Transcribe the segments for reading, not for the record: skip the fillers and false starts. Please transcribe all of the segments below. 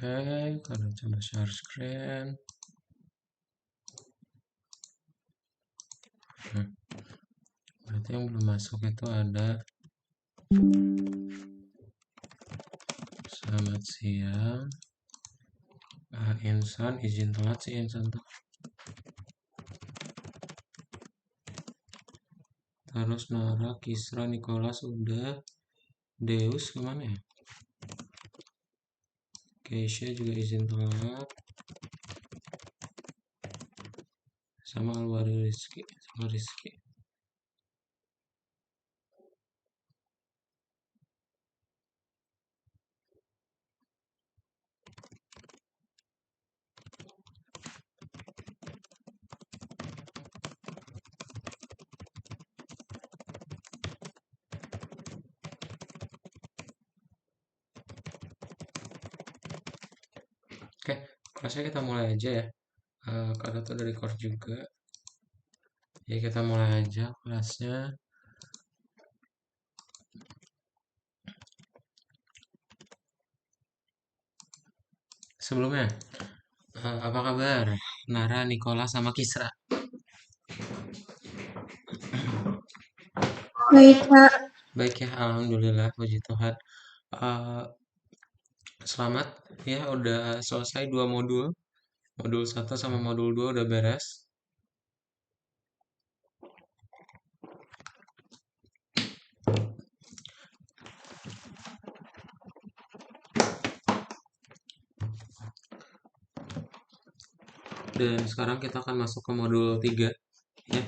Oke, kita coba share screen. Berarti yang belum masuk itu ada. Selamat siang. Insan, izin telat sih Insan tuh. Terus Nora, Kisra, Nicholas udah. Deus kemana ya? Keisha juga izin telat. Sama Alwari Rizky. Sama Rizky. Oke, kelasnya kita mulai aja ya. Karena tuh dari record juga. Ya kita mulai aja kelasnya. Sebelumnya, apa kabar Nara, Nicholas, sama Kisra? Baik, Kak. Baik ya, alhamdulillah, puji Tuhan. Eh, Selamat ya, udah selesai 2 modul. Modul 1 sama modul 2 udah beres. Dan sekarang kita akan masuk ke modul 3 ya.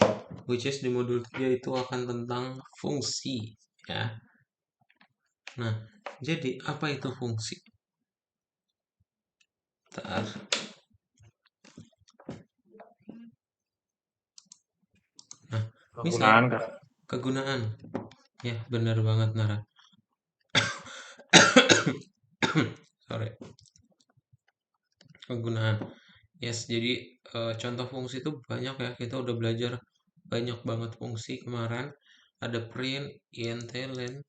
Which is di modul 3 itu akan tentang fungsi ya. Nah, jadi apa itu fungsi? Bentar. Nah, misal Kegunaan, Kak. kegunaan. Ya, benar banget Nara. Sorry. Kegunaan. Yes, jadi contoh fungsi itu banyak ya. Kita udah belajar banyak banget fungsi kemarin. Ada print, int, len,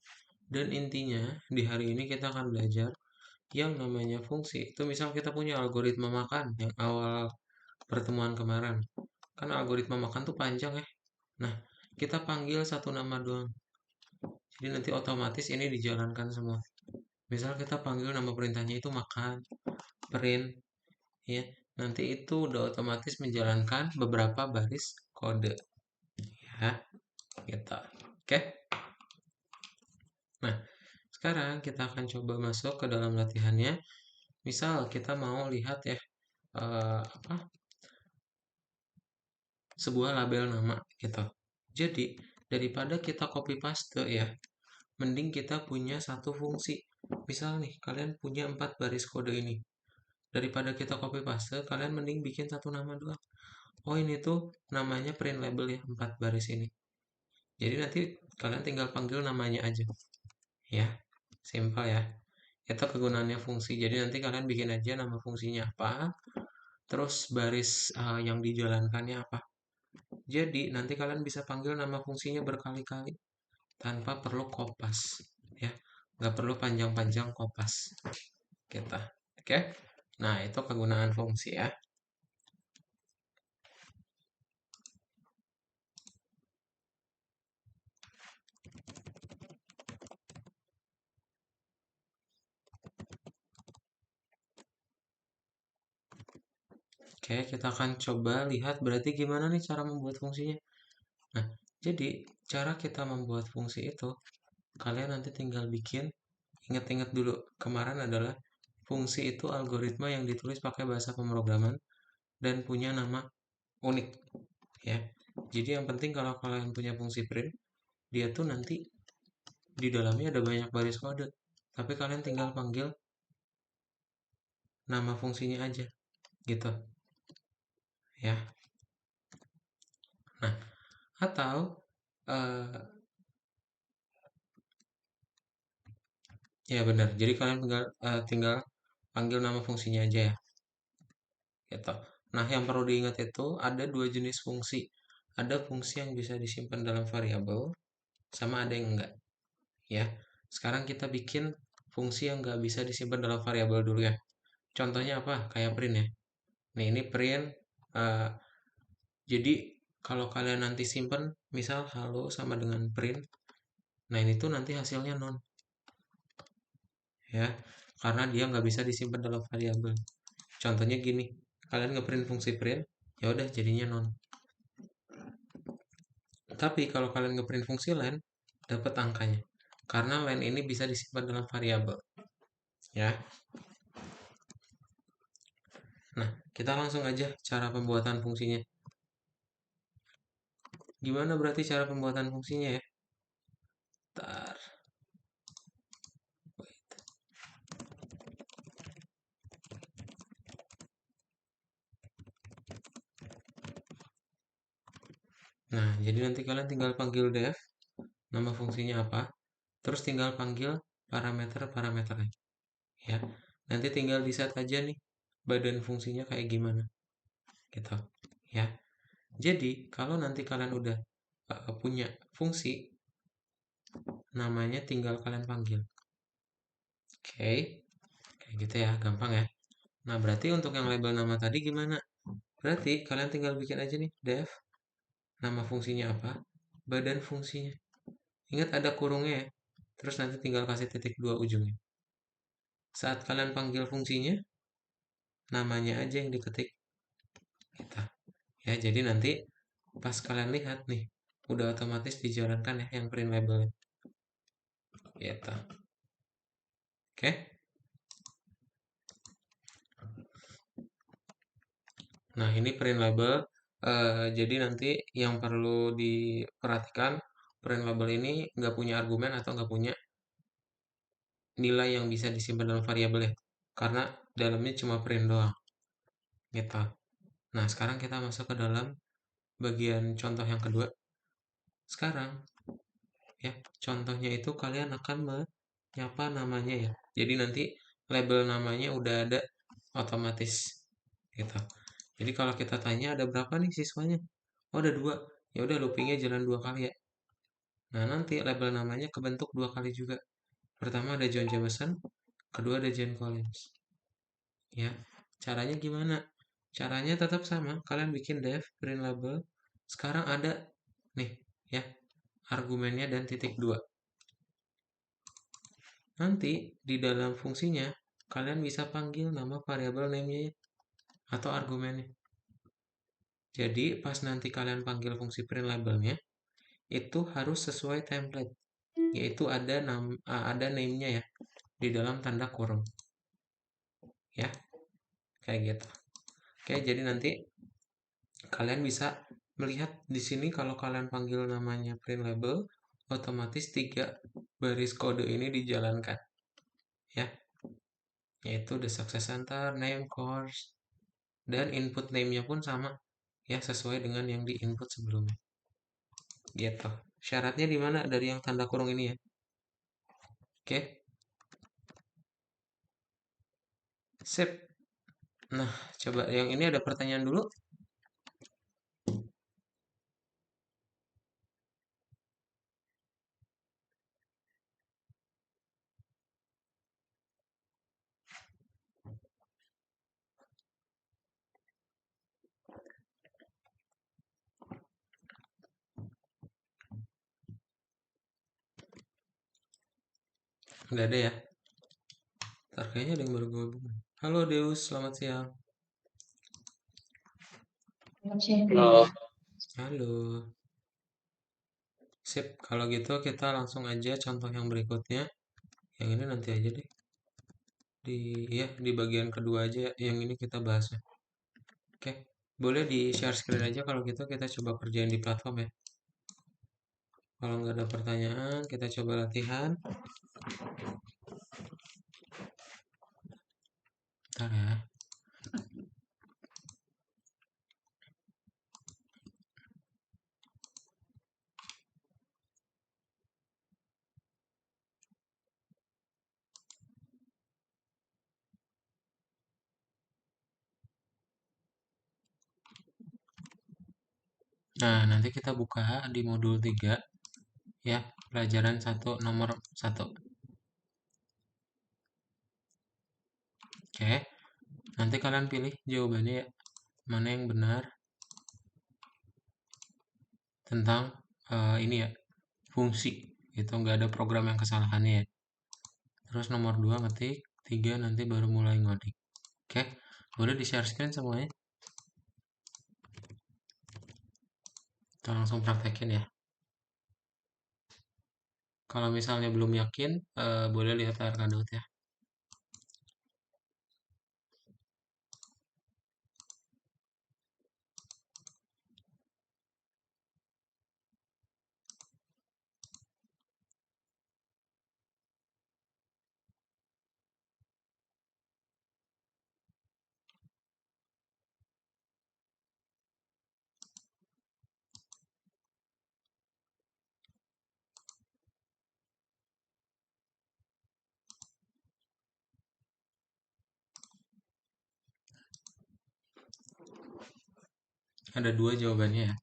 dan intinya di hari ini kita akan belajar yang namanya fungsi. Itu misal kita punya algoritma makan yang awal pertemuan kemarin. Kan algoritma makan tuh panjang ya. Nah, kita panggil satu nama doang. Jadi nanti otomatis ini dijalankan semua. Misal kita panggil nama perintahnya itu makan, print, ya. Nanti itu udah otomatis menjalankan beberapa baris kode. Ya, gitu. Oke. Nah, sekarang kita akan coba masuk ke dalam latihannya. Misal kita mau lihat ya apa sebuah label nama gitu. Jadi daripada kita copy paste ya, mending kita punya satu fungsi. Misal nih kalian punya 4 baris kode ini. Daripada kita copy paste, kalian mending bikin satu nama doang. Oh ini tuh namanya print label ya, 4 baris ini. Jadi nanti kalian tinggal panggil namanya aja. Ya, simpel ya. Itu kegunaannya fungsi. Jadi nanti kalian bikin aja nama fungsinya apa, terus baris yang dijalankannya apa. Jadi nanti kalian bisa panggil nama fungsinya berkali-kali tanpa perlu kopas, ya. Nggak perlu panjang-panjang kopas kita. Oke? Nah, itu kegunaan fungsi ya. Oke, kita akan coba lihat berarti gimana nih cara membuat fungsinya. Nah, jadi cara kita membuat fungsi itu, kalian nanti tinggal bikin, ingat-ingat dulu, kemarin adalah fungsi itu algoritma yang ditulis pakai bahasa pemrograman dan punya nama unik, ya. Jadi yang penting kalau kalian punya fungsi print, dia tuh nanti di dalamnya ada banyak baris kode, tapi kalian tinggal panggil nama fungsinya aja, gitu, ya. Nah, atau eh, ya benar. Jadi kalian tinggal panggil nama fungsinya aja ya. Gitu. Nah, yang perlu diingat itu ada dua jenis fungsi. Ada fungsi yang bisa disimpan dalam variabel, sama ada yang enggak. Ya. Sekarang kita bikin fungsi yang enggak bisa disimpan dalam variabel dulu ya. Contohnya apa? Kayak print ya. Nih ini print. eh, jadi kalau kalian nanti simpen, misal halo sama dengan print. Nah ini tuh nanti hasilnya non ya, karena dia nggak bisa disimpan dalam variabel. Contohnya gini, kalian ngeprint fungsi print, ya udah jadinya non. Tapi kalau kalian ngeprint fungsi len, dapat angkanya. Karena len ini bisa disimpan dalam variabel. Ya. Nah, kita langsung aja cara pembuatan fungsinya. Gimana berarti cara pembuatan fungsinya ya? Bentar. Nah, jadi nanti kalian tinggal panggil def, nama fungsinya apa, terus tinggal panggil parameter-parameternya. Ya, nanti tinggal di set aja nih badan fungsinya kayak gimana, gitu. Ya, jadi kalau nanti kalian udah punya fungsi, namanya tinggal kalian panggil. Oke, kayak gitu ya, gampang ya. Nah, berarti untuk yang label nama tadi gimana? Berarti kalian tinggal bikin aja nih, def, nama fungsinya apa, badan fungsinya. Ingat ada kurungnya ya. Terus nanti tinggal kasih titik dua ujungnya. Saat kalian panggil fungsinya, namanya aja yang diketik. Gitu. Ya, jadi nanti pas kalian lihat nih, udah otomatis dijalankan ya yang print labelnya. Gitu. Oke. Nah, ini print label. Jadi nanti yang perlu diperhatikan, print label ini nggak punya argumen atau nggak punya nilai yang bisa disimpan dalam variabel ya. Karena dalamnya cuma print doang. Gitu. Nah, sekarang kita masuk ke dalam bagian contoh yang kedua. Sekarang, ya, contohnya itu kalian akan menyapa namanya ya. Jadi nanti label namanya udah ada otomatis. Gitu. Jadi kalau kita tanya ada berapa nih siswanya? Oh ada dua. Ya udah loopingnya jalan dua kali ya. Nah nanti label namanya kebentuk dua kali juga. Pertama ada John Jameson, kedua ada Jane Collins. Ya, caranya gimana? Caranya tetap sama. Kalian bikin def print label. Sekarang ada nih ya argumennya dan titik dua. Nanti di dalam fungsinya kalian bisa panggil nama variabel name-nya atau argumennya. Jadi pas nanti kalian panggil fungsi print labelnya itu harus sesuai template, yaitu ada name-nya ya di dalam tanda kurung. Ya, kayak gitu. Oke, jadi nanti kalian bisa melihat di sini kalau kalian panggil namanya print label, otomatis 3 baris kode ini dijalankan. Ya, yaitu the success center, name, course, dan input name-nya pun sama ya sesuai dengan yang di input sebelumnya. Gitu. Syaratnya di mana dari yang tanda kurung ini ya? Oke. Sip. Nah, coba yang ini ada pertanyaan dulu. Nggak ada ya? Ntar kayaknya ada yang baru gabung. Halo Deus, selamat siang. Halo. Halo. Sip, kalau gitu kita langsung aja contoh yang berikutnya. Yang ini nanti aja deh. Di bagian kedua aja yang ini kita bahas ya. Oke. Boleh di share screen aja kalau gitu kita coba kerjain di platform ya. Kalau nggak ada pertanyaan, kita coba latihan. Bentar ya. Nah, nanti kita buka di modul 3 ya, pelajaran 1 nomor 1. Oke. Nanti kalian pilih jawabannya ya, mana yang benar tentang ini ya, fungsi. Itu nggak ada program yang kesalahannya ya. Terus nomor 2 ngetik, 3 nanti baru mulai ngodik. Oke, boleh di-share screen semuanya. Kita langsung praktekin ya. Kalau misalnya belum yakin, boleh lihat layar kadut ya. Ada 2 jawabannya ya.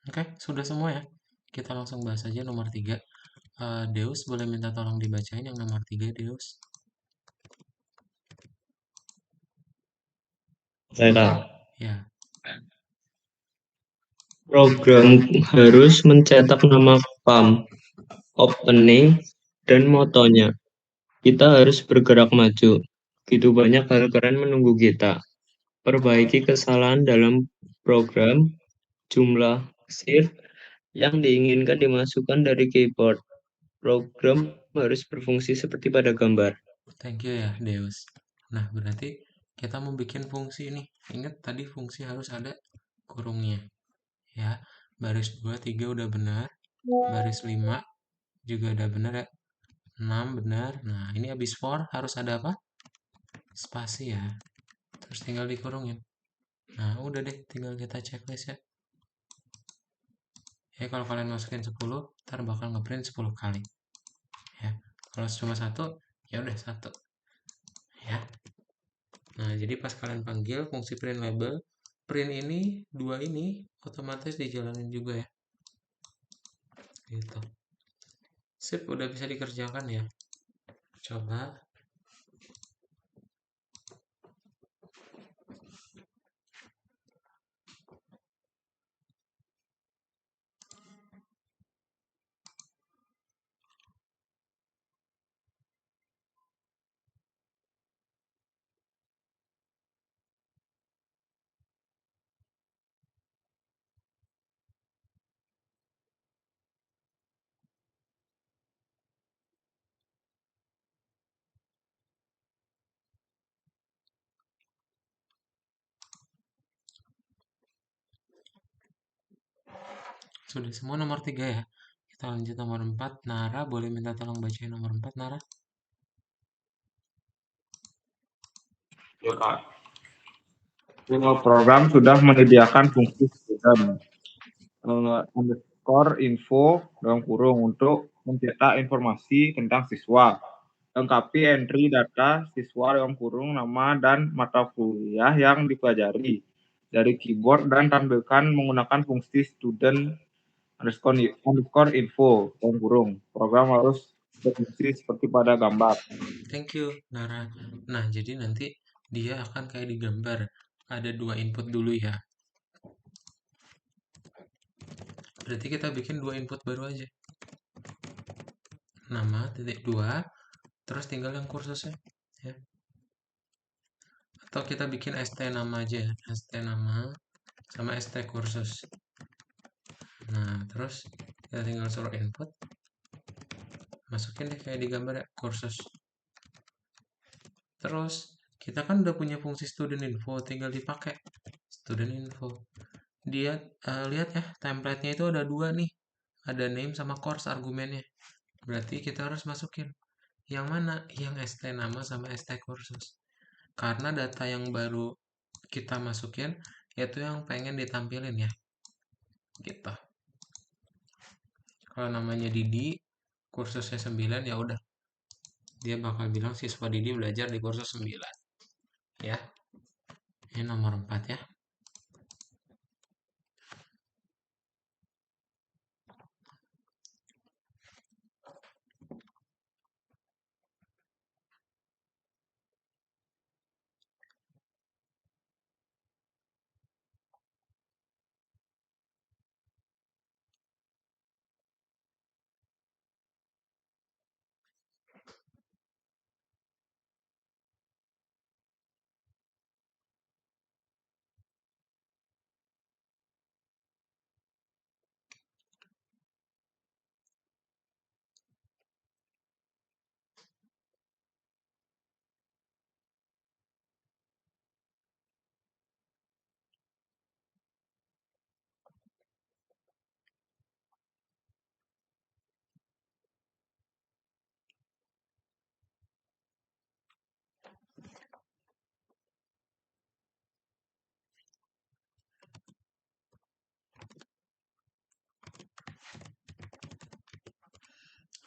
Oke, sudah semua ya. Kita langsung bahas aja nomor 3. Deus boleh minta tolong dibacain yang nomor 3, Deus. Saya Ya, program harus mencetak nama pump, opening, dan motonya. Kita harus bergerak maju. Begitu banyak hal keren menunggu kita. Perbaiki kesalahan dalam program, jumlah shift yang diinginkan dimasukkan dari keyboard. Program harus berfungsi seperti pada gambar. thank you ya, Deus. Nah, berarti kita mau bikin fungsi nih. Ingat tadi fungsi harus ada kurungnya. Ya, baris 2, 3 udah benar. Baris 5 juga udah benar ya. 6 benar. Nah, ini habis for harus ada apa? Spasi ya. Terus tinggal dikurungin. Nah, udah deh, tinggal kita checklist ya. Ya, kalau kalian masukin 10, ntar bakal ngeprint 10 kali. Ya, kalau cuma 1, ya udah 1. Ya. Nah, jadi pas kalian panggil fungsi print label, print ini, 2 ini otomatis dijalanin juga ya. Gitu. Sip, udah bisa dikerjakan ya. Coba. Sudah semua nomor 3 ya. Kita lanjut nomor 4. Nara, boleh minta tolong bacain nomor 4, Nara? Ya, Kak. Program sudah menyediakan fungsi student underscore info dalam kurung untuk mencetak informasi tentang siswa. Lengkapi entry data siswa dalam kurung nama dan mata kuliah yang dipelajari dari keyboard dan tampilkan menggunakan fungsi student underscore info dalam kurung. Program harus berfungsi seperti pada gambar. Thank you, Nara. Nah, jadi nanti dia akan kayak di gambar. Ada 2 input dulu ya. Berarti kita bikin 2 input baru aja. Nama, titik 2, terus tinggal yang kursusnya. Ya. Atau kita bikin st nama aja ya. St nama sama st kursus. Nah, terus kita tinggal suruh input. Masukin deh kayak di gambar ya, kursus. Terus, kita kan udah punya fungsi student info, tinggal dipakai student info. Dia lihat ya, template-nya itu ada 2 nih. Ada name sama course argumennya. Berarti kita harus masukin yang mana? Yang st nama sama st kursus. Karena data yang baru kita masukin itu yang pengen ditampilin ya. Gitu. Kalau namanya Didi, kursusnya 9, ya udah. Dia bakal bilang siswa Didi belajar di kursus 9. Ya. Ini nomor 4 ya.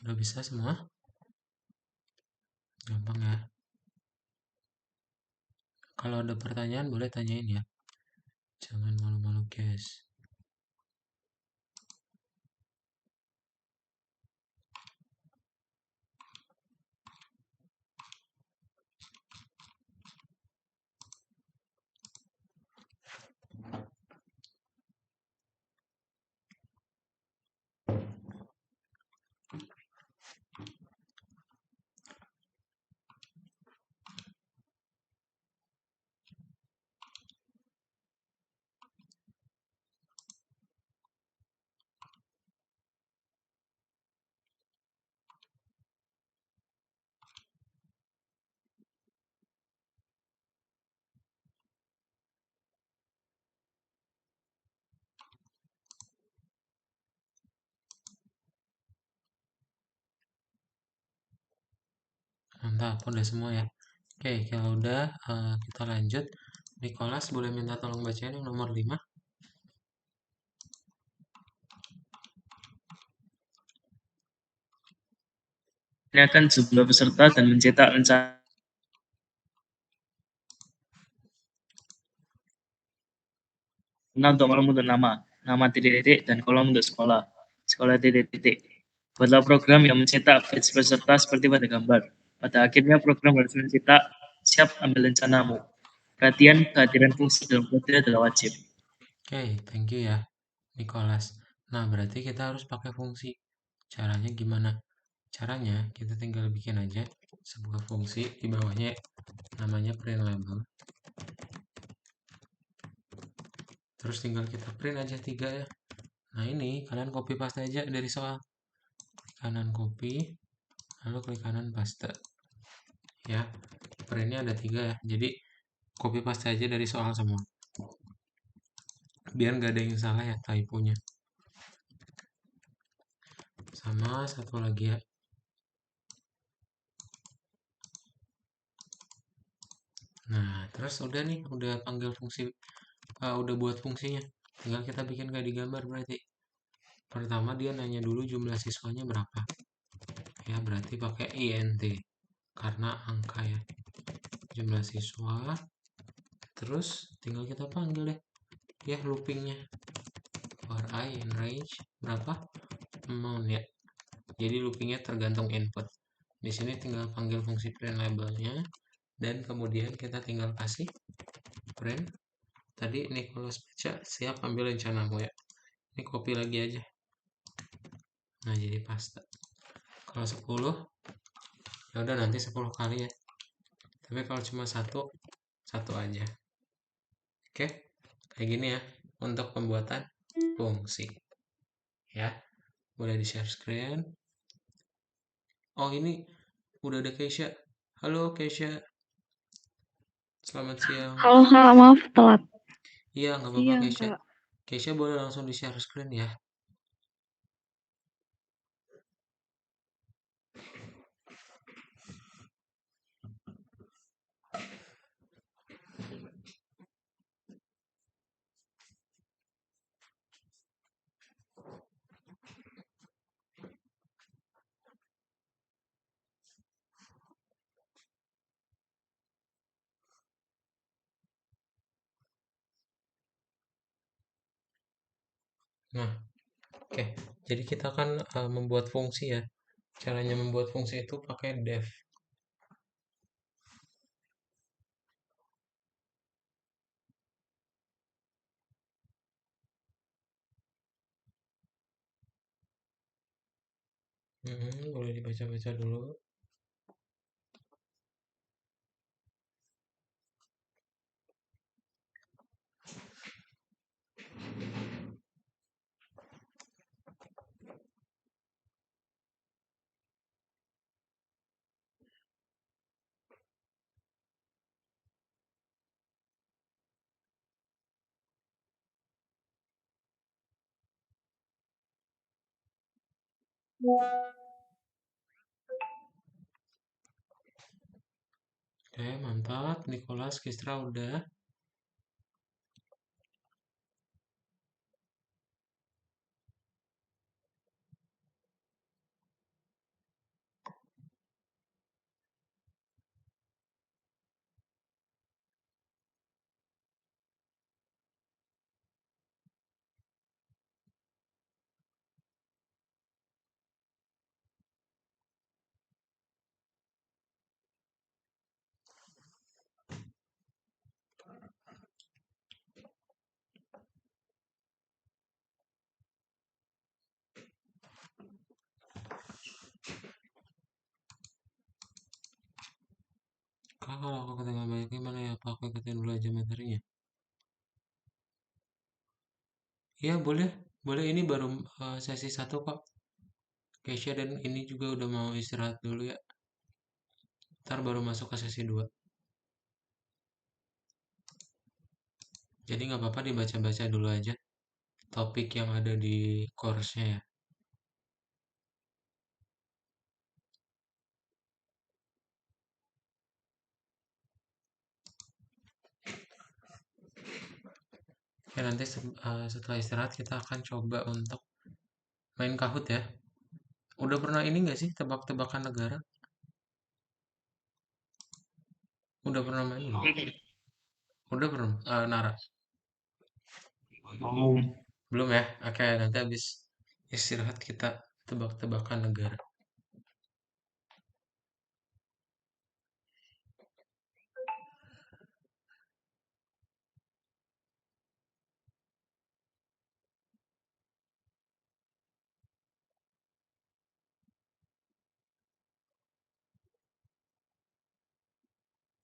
Udah bisa semua? Gampang ya. Kalau ada pertanyaan boleh tanyain ya. Jangan malu-malu, guys. Mantap, udah semua ya. Oke, kalau udah kita lanjut. Nicholas boleh minta tolong bacain yang nomor 5. Akan jumlah peserta dan mencetak rencana untuk kolom untuk nama titik-titik dan kolom untuk sekolah titik-titik. Buatlah program yang mencetak batch peserta seperti pada gambar. Pada akhirnya program harus mencetak siap ambil rencanamu. Perhatian, kehadiran fungsi dalam kode adalah wajib. Oke, thank you ya, Nicholas. Nah, berarti kita harus pakai fungsi. Caranya gimana? Caranya kita tinggal bikin aja sebuah fungsi di bawahnya namanya print label. Terus tinggal kita print aja 3 ya. Nah, ini kalian copy paste aja dari soal. Klik kanan copy, lalu klik kanan paste. Ya, printnya ada 3 ya. Jadi copy paste aja dari soal semua. Biar nggak ada yang salah ya typonya. Sama satu lagi ya. Nah, terus udah nih, udah panggil fungsi, udah buat fungsinya. Tinggal kita bikin kayak di gambar berarti. Pertama dia nanya dulu jumlah siswanya berapa. Ya, berarti pakai int karena angka ya. Jumlah siswa. Terus tinggal kita panggil deh. Ya, loopingnya. For I in range berapa? Amount ya. Jadi loopingnya tergantung input. Di sini tinggal panggil fungsi print labelnya dan kemudian kita tinggal kasih print. Tadi Nicholas baca siap ambil rencanamu ya. Ini copy lagi aja. Nah, jadi paste. Kalau 10 ya udah nanti 10 kali ya. Tapi kalau cuma satu aja. Oke. Kayak gini ya untuk pembuatan fungsi. Ya. Boleh di-share screen. Oh, ini udah ada Keisha. Halo Keisha. Selamat siang. Halo Kak, maaf telat. Iya, nggak apa-apa Siang Keisha. Kak. Keisha boleh langsung di-share screen ya. Nah, oke. Jadi kita kan membuat fungsi ya. Caranya membuat fungsi itu pakai def. Boleh dibaca-baca dulu. Oke, mantap. Nicholas, Kistra udah. Kalau aku ketinggalan banyak gimana ya? Apa aku ikutin dulu aja materinya? Iya, boleh. Boleh, ini baru sesi 1 kok. Keisha dan ini juga udah mau istirahat dulu ya. Ntar baru masuk ke sesi 2. Jadi nggak apa-apa dibaca-baca dulu aja topik yang ada di course-nya ya. Ya nanti setelah istirahat kita akan coba untuk main Kahoot ya. Udah pernah ini nggak sih tebak-tebakan negara? Udah pernah main belum? Udah belum? Nara? Belum ya? Oke, nanti habis istirahat kita tebak-tebakan negara.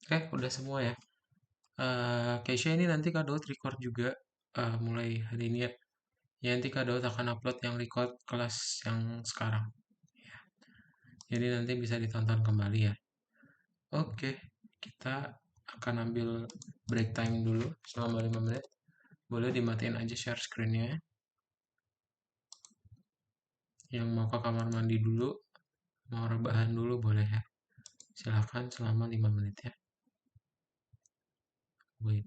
Oke, udah semua ya. Keisha ini nanti Kak Daud record juga mulai hari ini ya. Ya nanti Kak Daud akan upload yang record kelas yang sekarang. Jadi nanti bisa ditonton kembali ya. Oke, kita akan ambil break time dulu selama 5 menit. Boleh dimatiin aja share screen-nya. Yang mau ke kamar mandi dulu, mau rebahan dulu boleh ya. Silakan selama 5 menit ya. Wait.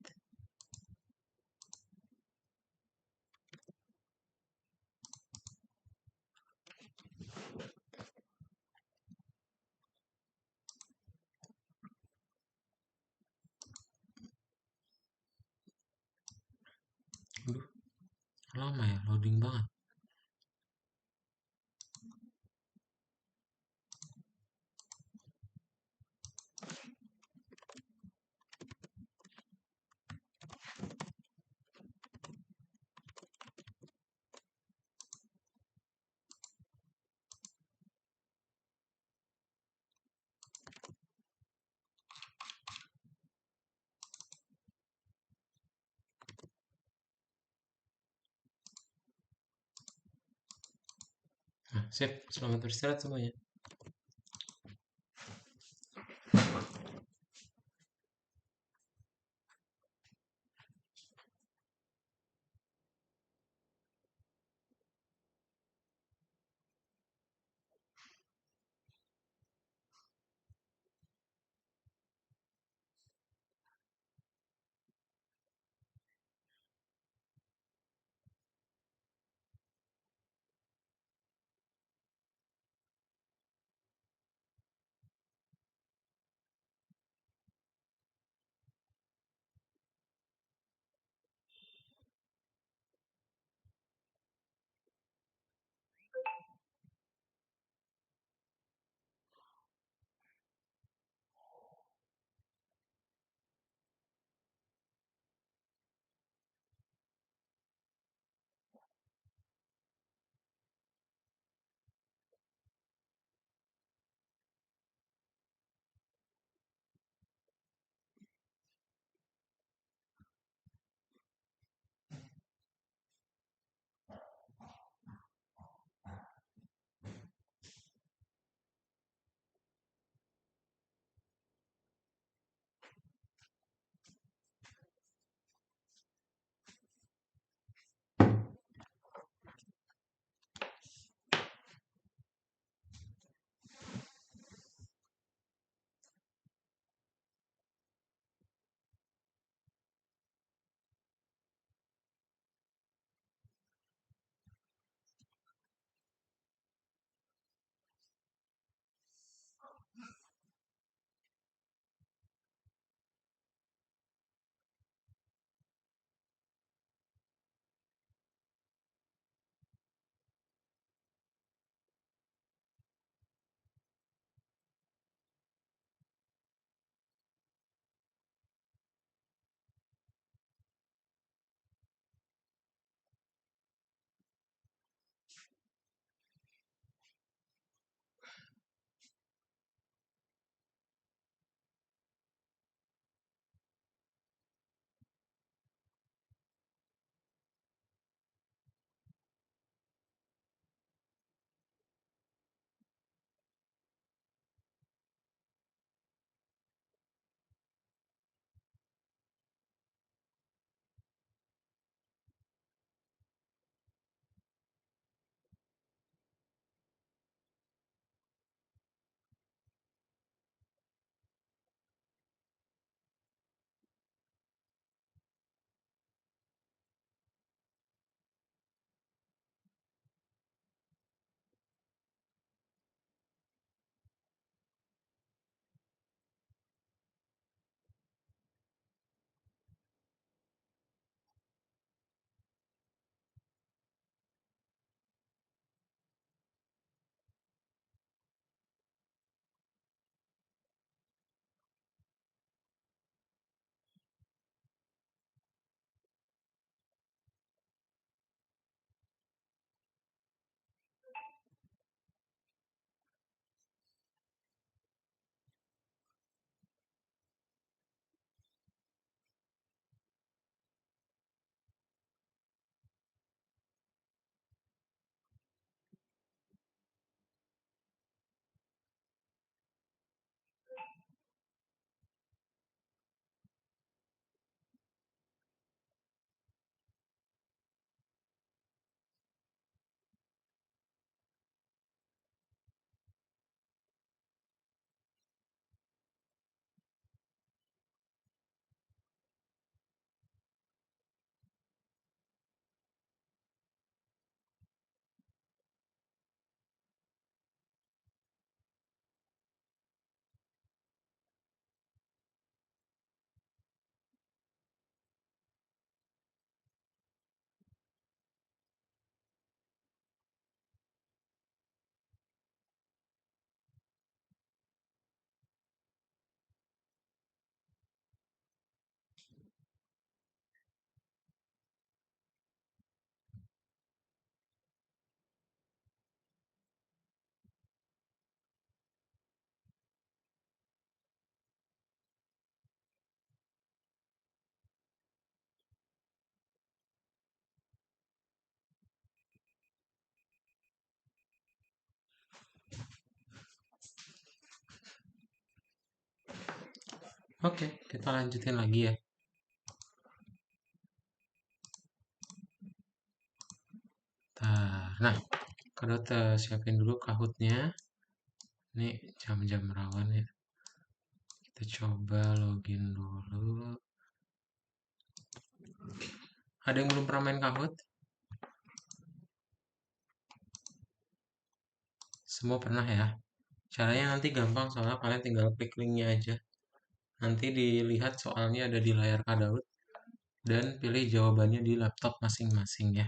Aduh, lama ya, loading banget. Nah, sip, selamat beristirahat semuanya. Oke, kita lanjutin lagi ya. Nah, kalau siapin dulu Kahoot-nya. Ini jam-jam rawan ya. Kita coba login dulu. Ada yang belum pernah main Kahoot? Semua pernah ya? Caranya nanti gampang, soalnya kalian tinggal klik linknya aja. Nanti dilihat soalnya ada di layar Kahoot dan pilih jawabannya di laptop masing-masing ya.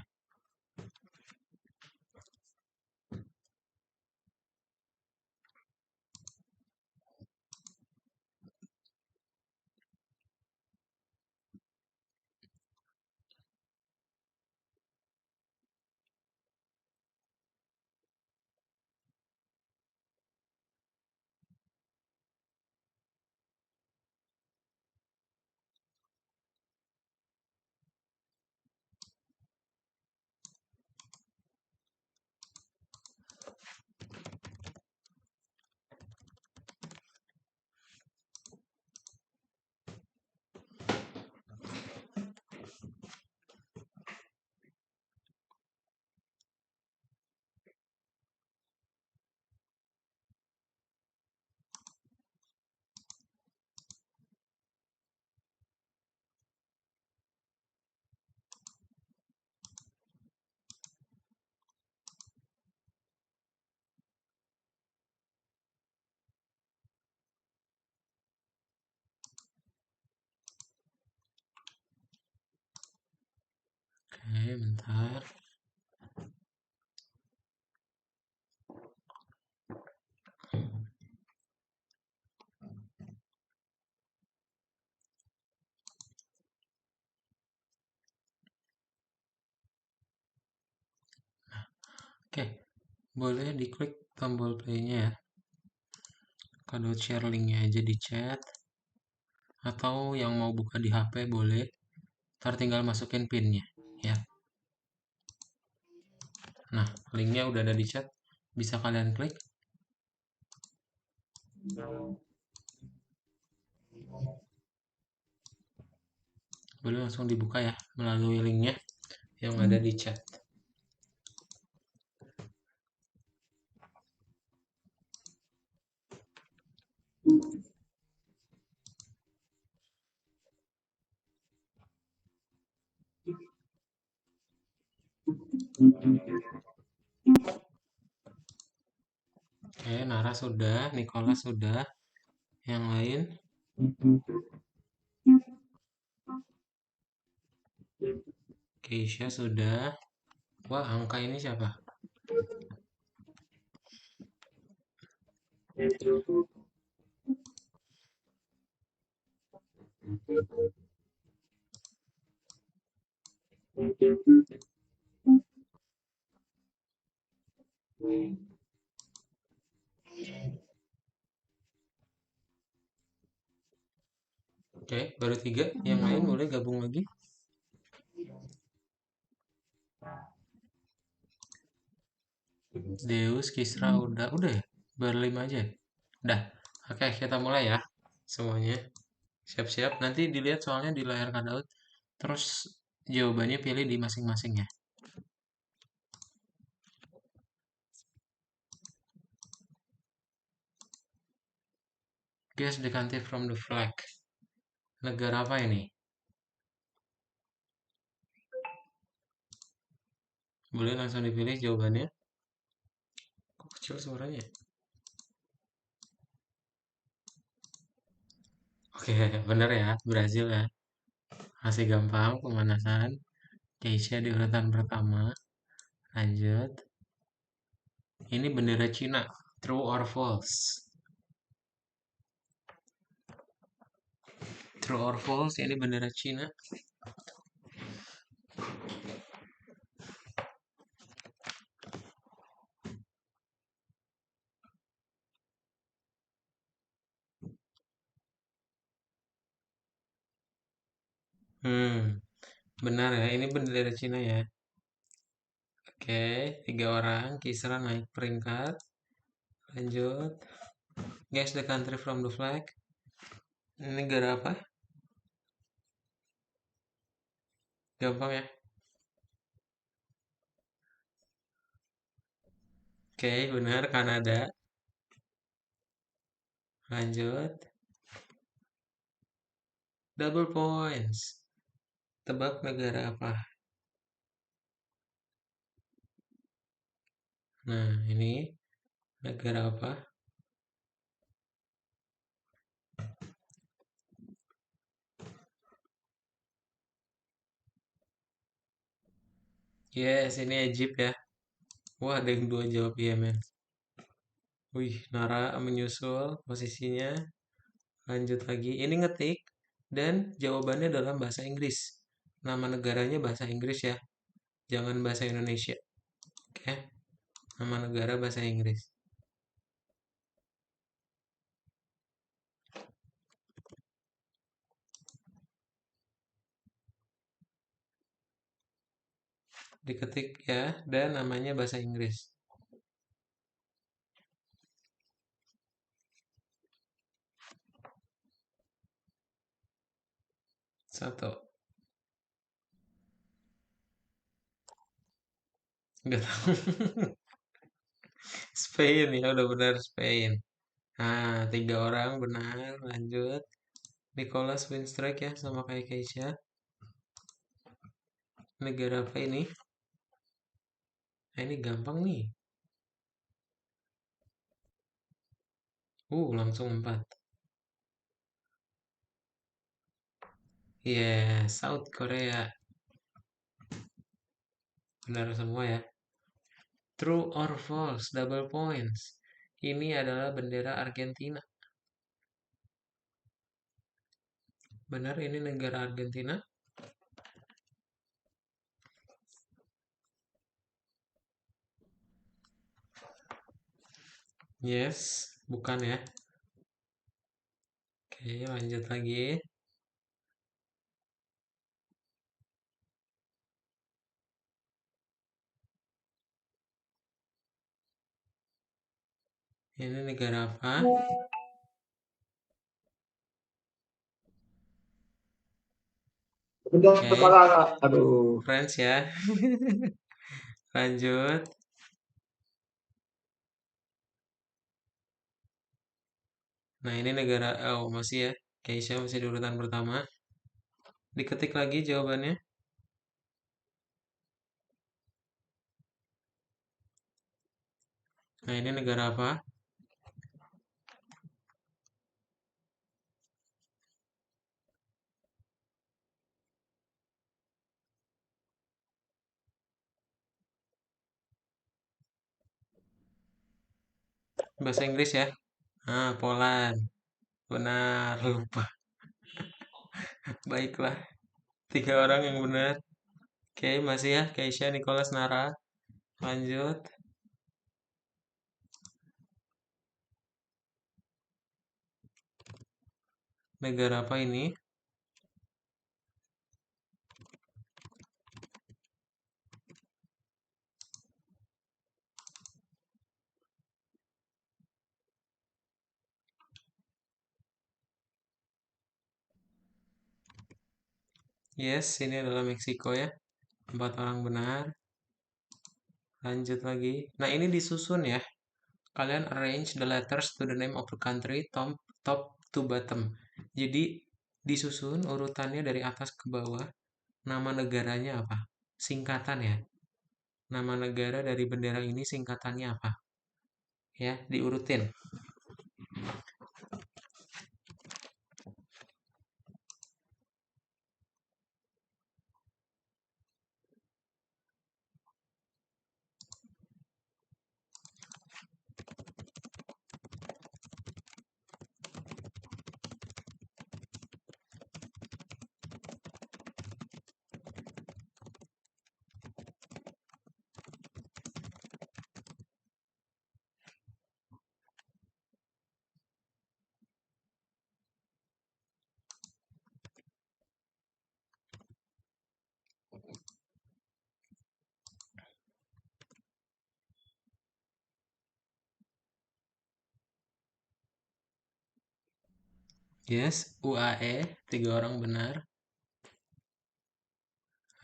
Oke, bentar. Oke, boleh diklik tombol play-nya ya. Kalau share linknya aja di chat. Atau yang mau buka di HP boleh. Ntar tinggal masukin pinnya ya. Nah, linknya udah ada di chat. Bisa kalian klik. Boleh langsung dibuka ya melalui linknya yang ada di chat. Oke, Nara sudah, Nicola sudah. Yang lain? Keisha sudah. Wah, angka ini siapa? Oke, baru 3. Yang lain boleh gabung lagi. Deus, Kisra udah ya? Baru 5 aja. Udah. Oke, kita mulai ya. Semuanya. Siap-siap. Nanti dilihat soalnya di layar Kadaut. Terus jawabannya pilih di masing-masing ya. Guess the country from the flag. Negara apa ini? Boleh langsung dipilih jawabannya. Kok kecil suaranya? Oke, bener ya. Brazil ya. Masih gampang pemanasan. Keisha di urutan pertama. Lanjut. Ini bendera Cina. True or false? True or false? Ini bendera Cina. Benar ya. Ini bendera Cina ya. Oke, 3 orang. Kisra naik peringkat. Lanjut. Guess the country from the flag. Ini negara apa? Gampang ya. Oke, benar Kanada. Lanjut. Double points. Tebak negara apa? Nah, ini negara apa? Yes, ini Egypt ya. Wah, ada yang dua jawab Yemen. Wih, Nara menyusul posisinya. Lanjut lagi. Ini ngetik dan jawabannya dalam bahasa Inggris. Nama negaranya bahasa Inggris ya. Jangan bahasa Indonesia. Oke. Nama negara bahasa Inggris. Diketik ya dan namanya bahasa Inggris. Satu. Enggak tahu. Spain ya, udah benar Spain. Nah, tiga orang benar. Lanjut. Nicholas Winstrike ya, sama kayak Keisha. Negara apa ini? Nah, ini gampang nih. Langsung 4. Yeah, South Korea. Benar semua ya. True or false? Double points. Ini adalah bendera Argentina. Benar, ini negara Argentina. Yes, bukan ya. Oke, lanjut lagi. Ini negara apa? Oke, Aduh. France ya. Lanjut. Nah, ini negara, oh masih ya. Keisha masih di urutan pertama. Diketik lagi jawabannya. Nah, ini negara apa? Bahasa Inggris ya. Ah, Poland. Benar, lupa. Baiklah, tiga orang yang benar. Oke, masih ya. Keisha, Nicholas, Nara. Lanjut. Negara apa ini? Yes, ini adalah Meksiko ya. 4 orang benar. Lanjut lagi. Nah, ini disusun ya. Kalian arrange the letters to the name of the country top to bottom. Jadi disusun urutannya dari atas ke bawah. Nama negaranya apa? Singkatan ya. Nama negara dari bendera ini singkatannya apa? Ya, diurutin. Yes, UAE, 3 orang benar.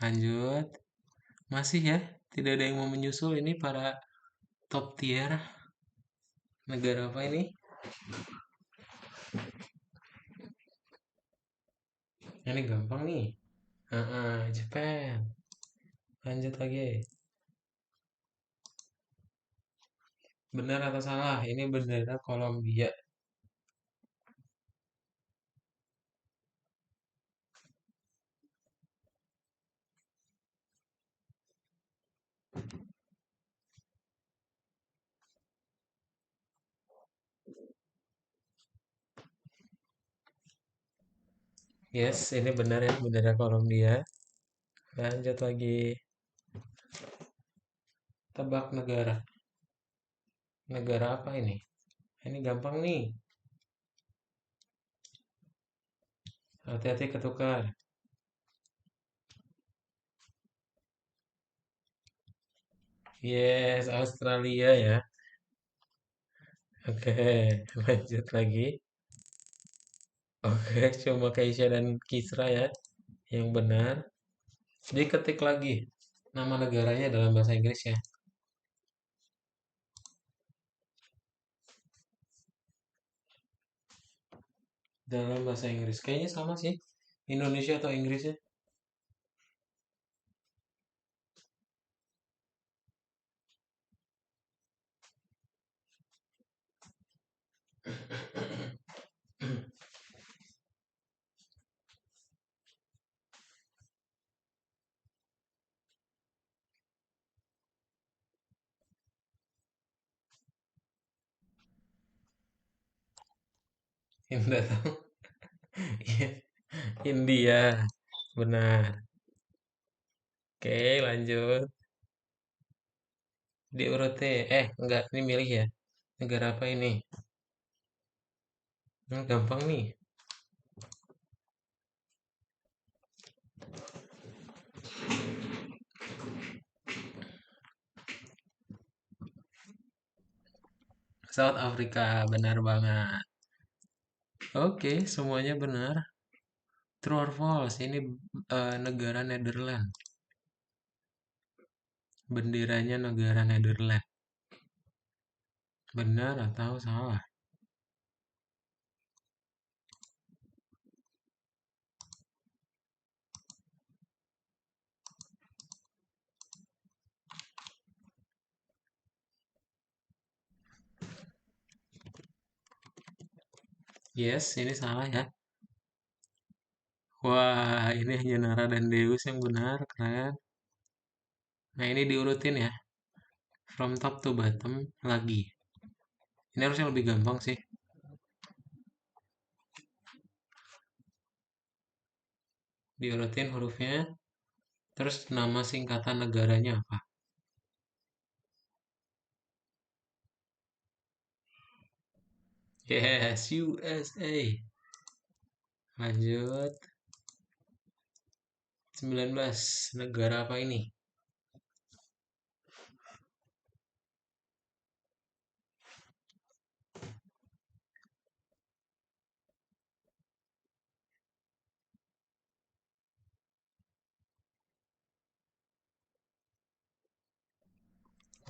Lanjut. Masih ya, tidak ada yang mau menyusul ini para top tier. Negara apa ini? Ini gampang nih. Jepang. Lanjut lagi. Benar atau salah? Ini bendera Kolombia. Yes, ini benar ya, bendera Kolombia. Lanjut lagi. Tebak negara. Negara apa ini? Ini gampang nih. Hati-hati ketukar. Yes, Australia ya. Oke, lanjut lagi. Oke, cuma Keisha dan Kisra ya yang benar. Diketik lagi nama negaranya dalam bahasa Inggris ya. Dalam bahasa Inggris. Kayaknya sama sih. Indonesia atau Inggris ya. Indah tahu. Iya, India. Benar. Oke, lanjut. Diurut deh. Enggak, ini milih ya. Negara apa ini? Gampang nih. South Africa, benar banget. Oke, semuanya benar. True or false? Ini negara Netherlands. Benderanya negara Netherlands. Benar atau salah? Yes, ini salah ya. Wah, ini hanya Nara dan Deus yang benar, keren. Nah, ini diurutin ya. From top to bottom lagi. Ini harusnya lebih gampang sih. Diurutin hurufnya. Terus nama singkatan negaranya apa? Yes, USA. Lanjut. 19. Negara apa ini?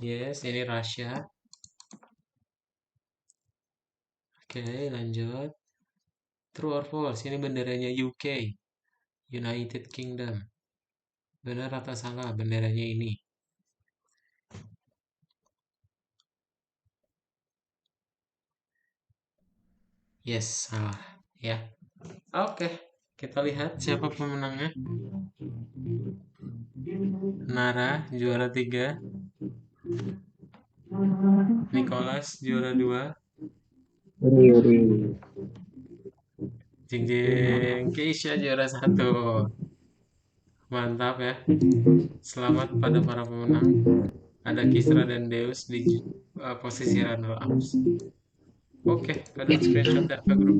Yes, ini Rusia. Oke, lanjut. True or false? Ini benderanya UK. United Kingdom. Benar atau salah benderanya ini? Yes, salah. Ya. Oke, kita lihat siapa pemenangnya. Nara juara 3, Nicholas juara 2, Jing Jing Keisha juara 1. Mantap ya. Selamat pada para pemenang. Ada Kisra dan Deus di posisi runner ups. Oke, kalian screenshot ya ke grup.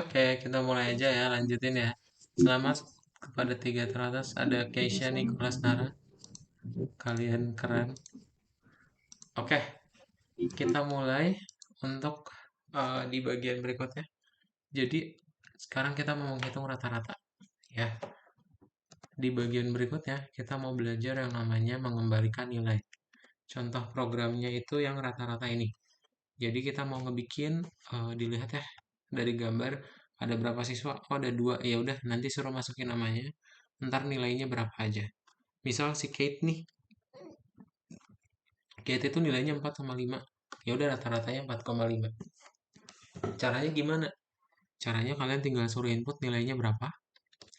Oke, kita mulai aja ya, lanjutin ya. Selamat kepada tiga teratas. Ada Keisha, Nicholas, Nara. Kalian keren. Oke, kita mulai untuk di bagian berikutnya. Jadi, sekarang kita mau menghitung rata-rata. Ya, di bagian berikutnya kita mau belajar yang namanya mengembalikan nilai. Contoh programnya itu yang rata-rata ini. Jadi kita mau ngebikin, dilihat ya dari gambar ada berapa siswa. Oh ada 2. Ya udah nanti suruh masukin namanya. Ntar nilainya berapa aja. Misal si Kate nih. Kate itu nilainya 4,5. Ya udah rata-ratanya 4,5. Caranya gimana? Caranya kalian tinggal suruh input nilainya berapa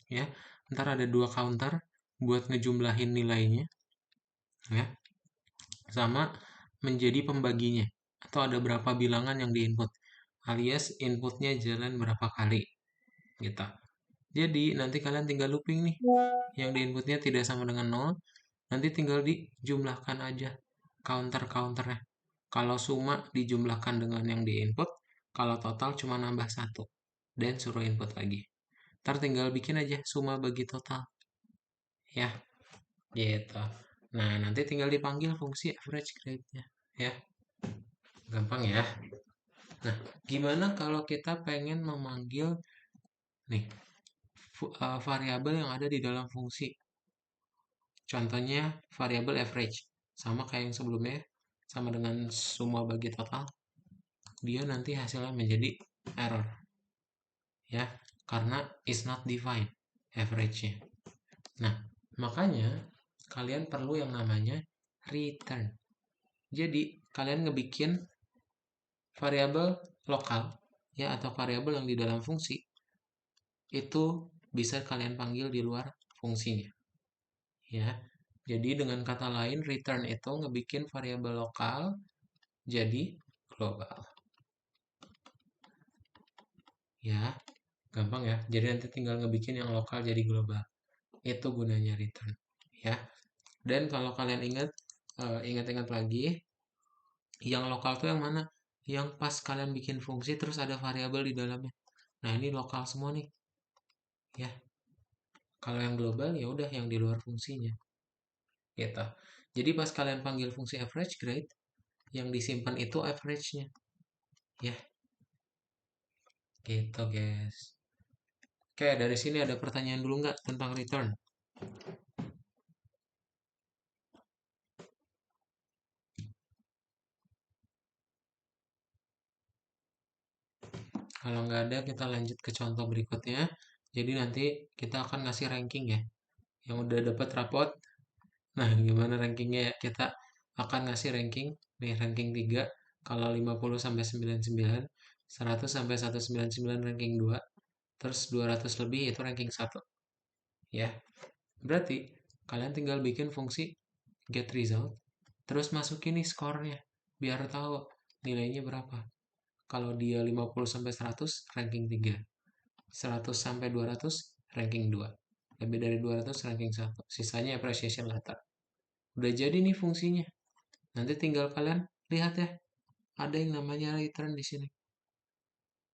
ya. Ntar ada 2 counter buat ngejumlahin nilainya ya. Sama menjadi pembaginya atau ada berapa bilangan yang diinput alias inputnya jalan berapa kali gitu. Jadi nanti kalian tinggal looping nih yang diinputnya tidak sama dengan 0, nanti tinggal dijumlahkan aja counter-counternya. Kalau suma dijumlahkan dengan yang diinput, kalau total cuma nambah 1 dan suruh input lagi. Ntar tinggal bikin aja suma bagi total ya gitu. Nah nanti tinggal dipanggil fungsi average grade-nya ya, gampang ya. Nah gimana kalau kita pengen memanggil nih variabel yang ada di dalam fungsi. Contohnya variabel average. Sama kayak yang sebelumnya, sama dengan suma bagi total. Dia nanti hasilnya menjadi error. Ya, karena is not defined average-nya. Nah, makanya kalian perlu yang namanya return. Jadi, kalian ngebikin variabel lokal ya atau variabel yang di dalam fungsi itu bisa kalian panggil di luar fungsinya. Ya. Jadi dengan kata lain return itu ngebikin variabel lokal jadi global. Ya, gampang ya. Jadi nanti tinggal ngebikin yang lokal jadi global. Itu gunanya return. Ya. Dan kalau kalian ingat-ingat lagi, yang lokal tuh yang mana? Yang pas kalian bikin fungsi terus ada variabel di dalamnya. Nah, ini lokal semua nih. Ya. Kalau yang global ya udah yang di luar fungsinya. Gitu. Jadi pas kalian panggil fungsi average grade, yang disimpan itu average-nya. Ya, gitu guys. Oke, dari sini ada pertanyaan dulu nggak tentang return? Kalau nggak ada, kita lanjut ke contoh berikutnya. Jadi nanti kita akan ngasih ranking ya. Yang udah dapat rapot. Nah, gimana rankingnya ya? Kita akan ngasih ranking. Nih, ranking 3. Kalau 50 sampai 99, 100 sampai 199 ranking 2. Terus 200 lebih itu ranking 1. Ya. Berarti kalian tinggal bikin fungsi get result. Terus masukin nih skornya. Biar tahu nilainya berapa. Kalau dia 50 sampai 100 ranking 3. 100 sampai 200 ranking 2. Lebih dari 200 ranking 1. Sisanya appreciation letter. Udah jadi nih fungsinya. Nanti tinggal kalian lihat ya. Ada yang namanya return di sini.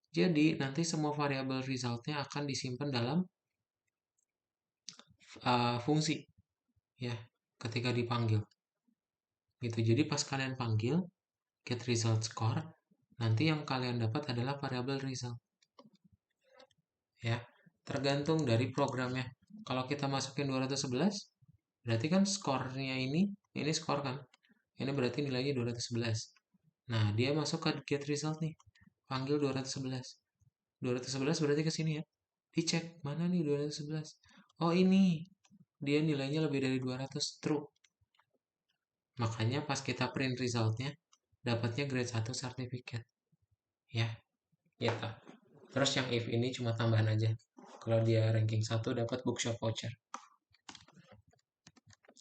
Jadi nanti semua variabel resultnya akan disimpan dalam fungsi ya ketika dipanggil. Gitu. Jadi pas kalian panggil get result score, nanti yang kalian dapat adalah variabel result. Ya, tergantung dari programnya. Kalau kita masukin 211, berarti kan skornya ini skor kan. Ini berarti nilainya 211. Nah, dia masuk ke get result nih. Panggil 211. 211 berarti ke sini ya. Dicek, mana nih 211? Oh, ini. Dia nilainya lebih dari 200, true. Makanya pas kita print resultnya, dapatnya grade 1 certificate. Ya, gitu. Terus yang if ini cuma tambahan aja. Kalau dia ranking 1 dapat bookshop voucher.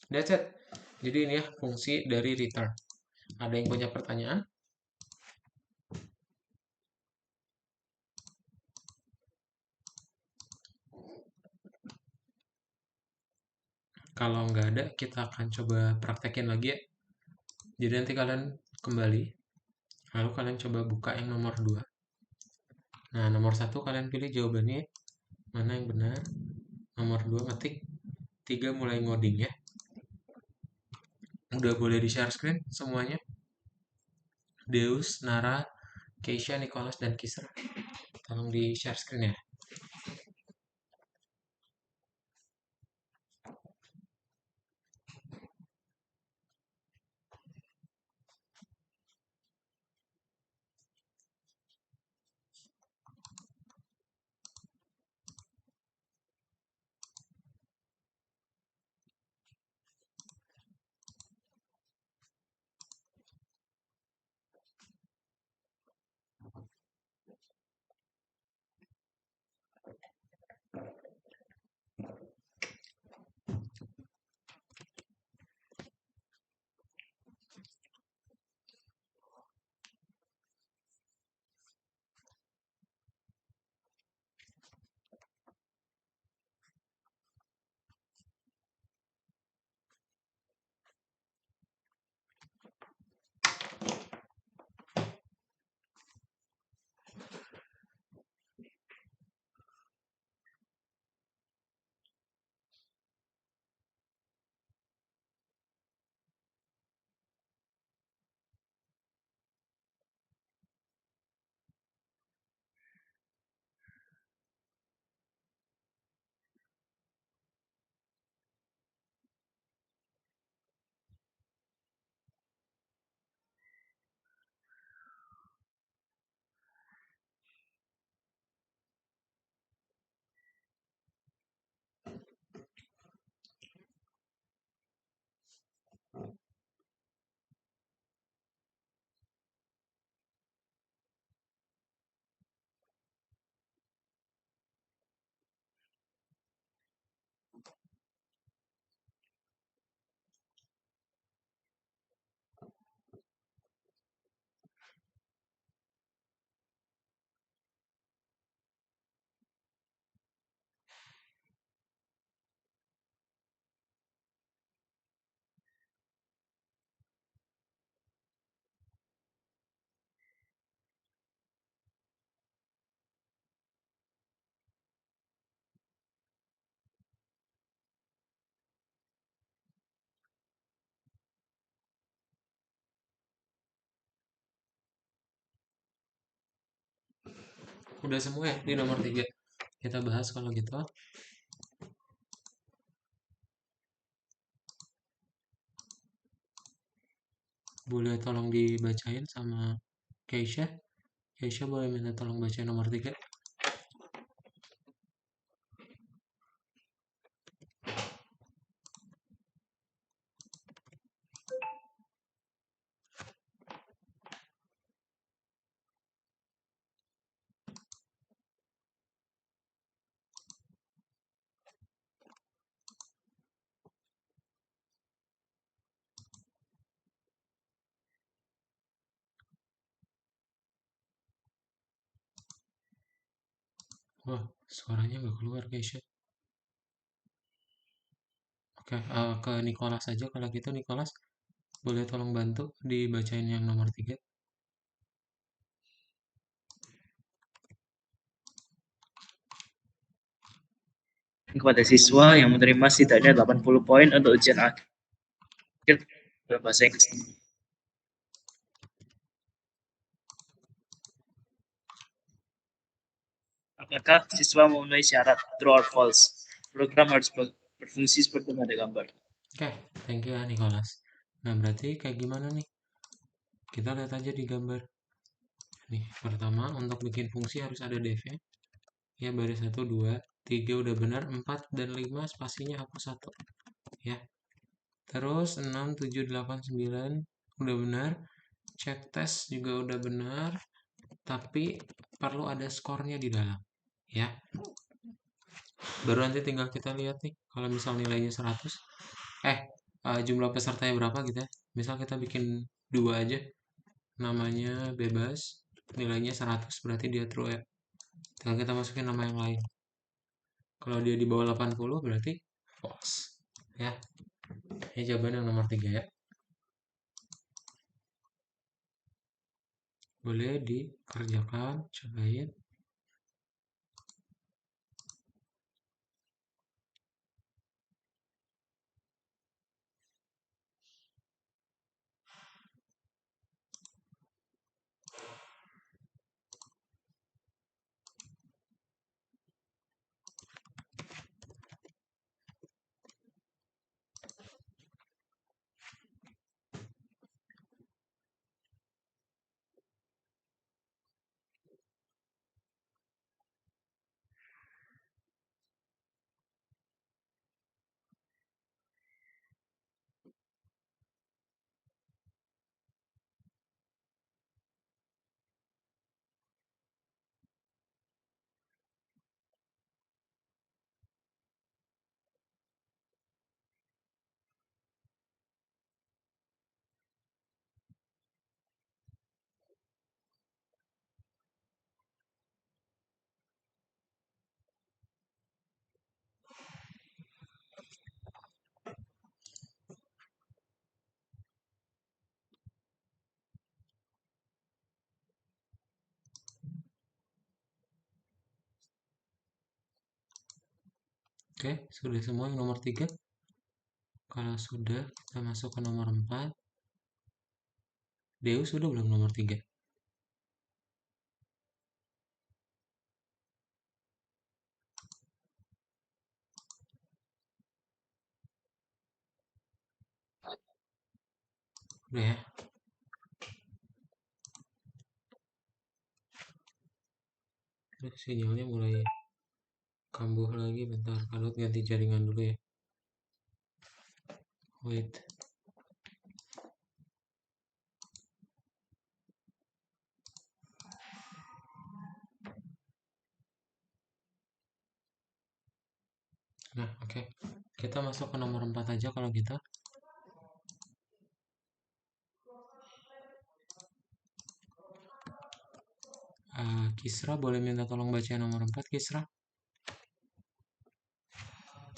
That's it. Jadi ini ya fungsi dari return. Ada yang punya pertanyaan? Kalau nggak ada, kita akan coba praktekin lagi ya. Jadi nanti kalian kembali Lalu kalian coba buka yang nomor 2. Nah, nomor 1 kalian pilih jawabannya mana yang benar. Nomor 2 ketik. 3 mulai ngoding ya. Udah boleh di share screen semuanya. Deus, Nara, Keisha, Nicholas, dan Kisra. Tolong di share screen ya. Udah semua ya di nomor 3. Kita bahas kalau gitu. Boleh tolong dibacain sama Keisha. Keisha boleh minta tolong bacain nomor 3. Wah, suaranya nggak keluar Keisha. Oke, ke Nicholas aja kalau gitu. Nicholas, boleh tolong bantu dibacain yang nomor 3. Kepada siswa yang menerima setidaknya 80 poin untuk ujian akhir berbahasa Inggris. Apakah siswa memenuhi syarat true or false? Program harus berfungsi seperti yang ada gambar. Oke, thank you ya Nicholas. Nah, berarti kayak gimana nih? Kita lihat aja di gambar. Nih, pertama untuk bikin fungsi harus ada def ya. Ya, baris 1, 2, 3 udah benar, 4 dan 5 spasinya hapus 1. Ya. Terus 6, 7, 8, 9 udah benar. Cek tes juga udah benar, tapi perlu ada skornya di dalam. Ya. Baru nanti tinggal kita lihat nih, kalau misal nilainya 100, jumlah pesertanya berapa gitu ya. Misal kita bikin 2 aja, namanya bebas, nilainya 100, berarti dia true ya. Tinggal kita masukin nama yang lain. Kalau dia di bawah 80 berarti false. Ya. Ini jawaban yang nomor 3 ya. Boleh dikerjakan, cobain. Oke, sudah semua yang nomor 3. Kalau sudah, kita masuk ke nomor 4. Deus sudah belum nomor 3? Udah ya. Terus sinyalnya mulai kambuh lagi, bentar. Kalau ganti jaringan dulu ya. Wait. Nah, oke. Kita masuk ke nomor 4 aja kalau kita. Kisra boleh minta tolong baca nomor 4, Kisra.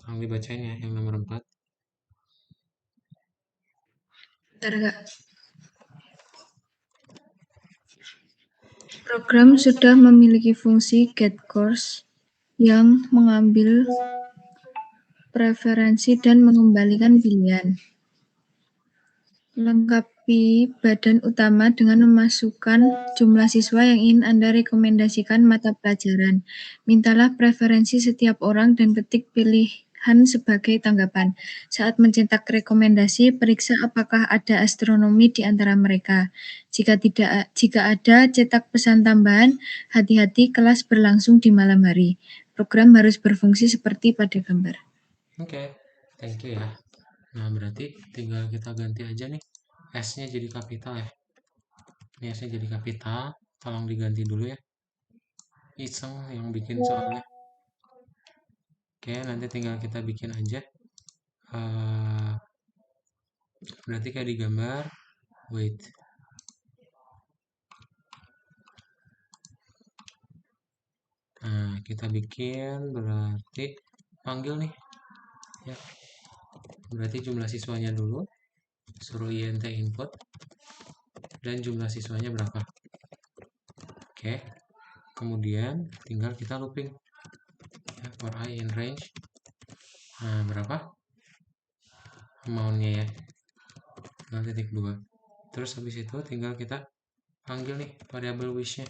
Tolong dibacain ya yang nomor 4. Bentar, Kak. Program sudah memiliki fungsi getCourse yang mengambil preferensi dan mengembalikan pilihan. Lengkapi badan utama dengan memasukkan jumlah siswa yang ingin Anda rekomendasikan mata pelajaran. Mintalah preferensi setiap orang dan ketik pilihan sebagai tanggapan. Saat mencetak rekomendasi, periksa apakah ada astronomi di antara mereka. Jika ada, cetak pesan tambahan, hati-hati kelas berlangsung di malam hari. Program harus berfungsi seperti pada gambar. Oke, thank you ya. Nah, berarti tinggal kita ganti aja nih. S-nya jadi kapital ya. Ini S-nya jadi kapital. Tolong diganti dulu ya. Iseng yang bikin soalnya. Oke, nanti tinggal kita bikin aja. Berarti kayak di gambar. Wait. Nah, kita bikin berarti panggil nih. Ya. Berarti jumlah siswanya dulu. Suruh INT input. Dan jumlah siswanya berapa. Oke. Kemudian tinggal kita looping. Ya, for I in range. Nah, berapa? Amount-nya ya. 0.2. Terus habis itu tinggal kita panggil nih variabel wish-nya.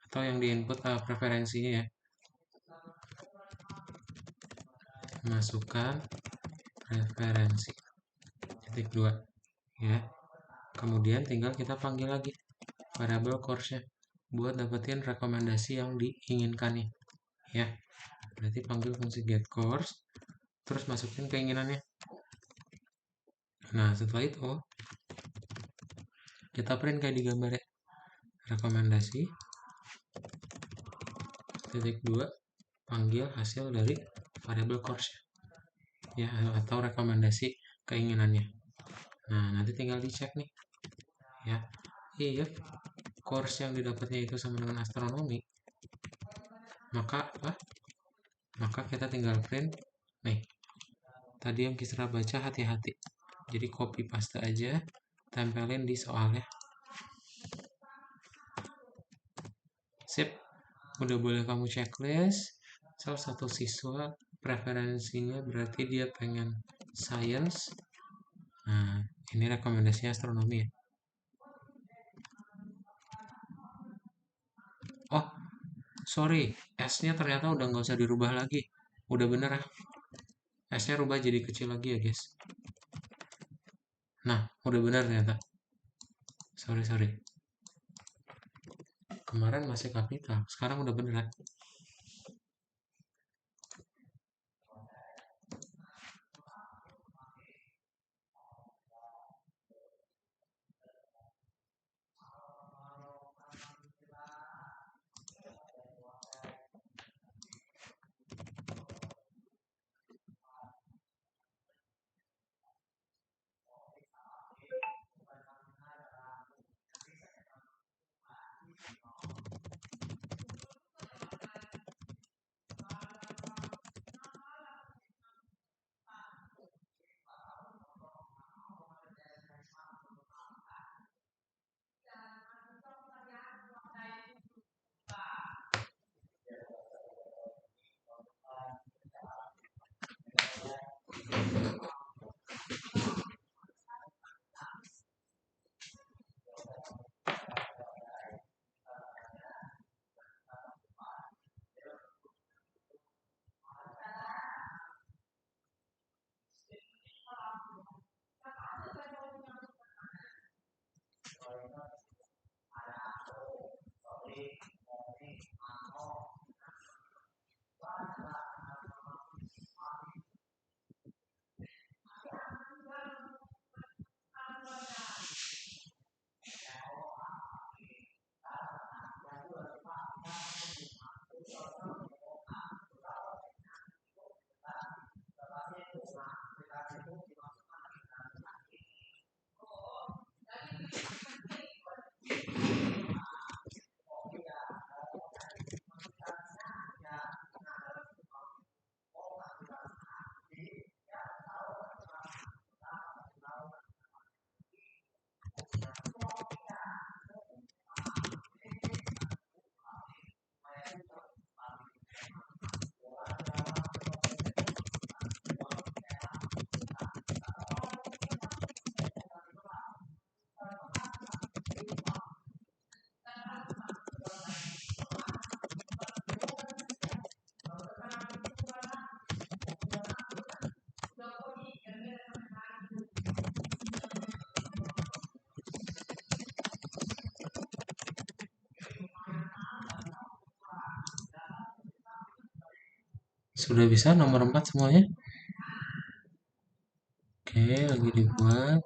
Atau yang di input preferensinya ya. Masukkan preferensi. Titik 2. Ya. Kemudian tinggal kita panggil lagi variabel course-nya buat dapetin rekomendasi yang diinginkan nih. Ya. Berarti panggil fungsi get course terus masukin keinginannya. Nah, setelah itu kita print kayak di gambar ya. Rekomendasi titik 2 panggil hasil dari variabel course ya, atau rekomendasi keinginannya. Nah, nanti tinggal dicek nih ya, if course yang didapatnya itu sama dengan astronomi, maka apa? Maka kita tinggal print nih tadi yang Kisra baca, hati-hati. Jadi copy paste aja, tempelin di soalnya. Sip, udah boleh kamu checklist. Salah satu siswa preferensinya berarti dia pengen science. Nah, ini rekomendasinya astronomi ya. Oh, sorry, S-nya ternyata udah nggak usah dirubah lagi. Udah bener ya. S-nya rubah jadi kecil lagi ya guys. Nah, udah bener ternyata. Sorry. Kemarin masih kapital, sekarang udah bener ya. Sudah bisa nomor 4 semuanya? Oke, lagi dibuat.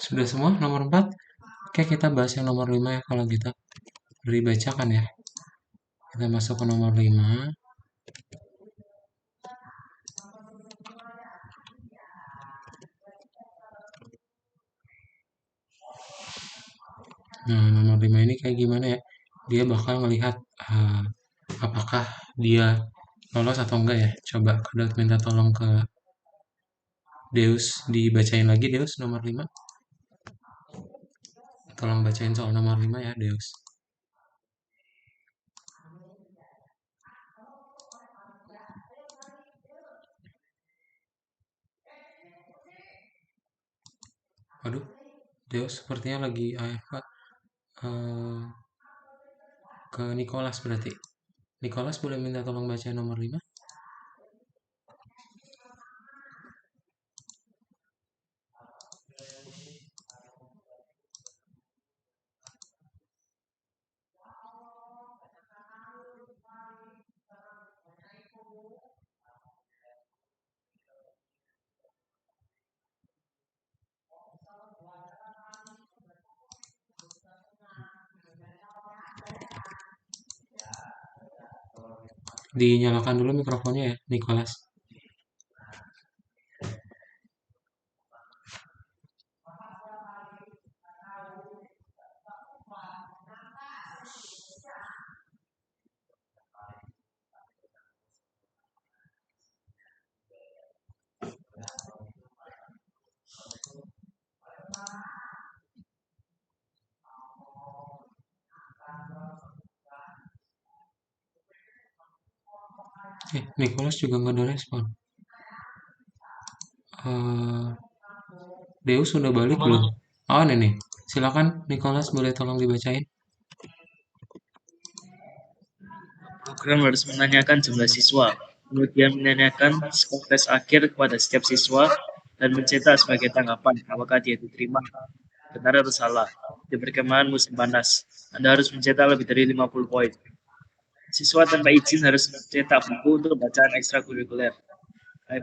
Sudah semua nomor 4? Oke, kita bahas yang nomor 5 ya kalau gitu. Udah dibacakan ya. Kita masuk ke nomor 5. Nah, nomor 5 ini kayak gimana ya? Dia bakal melihat apakah dia lolos atau enggak ya. Coba Kadot minta tolong ke Deus dibacain lagi, Deus nomor 5. Tolong bacain soal nomor 5 ya, Deus. Waduh, Deus sepertinya lagi AFK. Ke Nicholas berarti. Nicholas boleh minta tolong baca nomor 5? Dinyalakan dulu mikrofonnya ya, Nicholas. Nicholas juga nggak ada respon. Deus sudah balik belum? Oh, ini nih. Silakan Nicholas, boleh tolong dibacain. Program harus menanyakan jumlah siswa, kemudian menanyakan skor tes akhir kepada setiap siswa, dan mencetak sebagai tanggapan apakah dia diterima, benar atau salah. Di perkemahan musim panas, Anda harus mencetak lebih dari 50 poin. Siswa tanpa izin harus mencetak buku untuk bacaan ekstrakurikuler.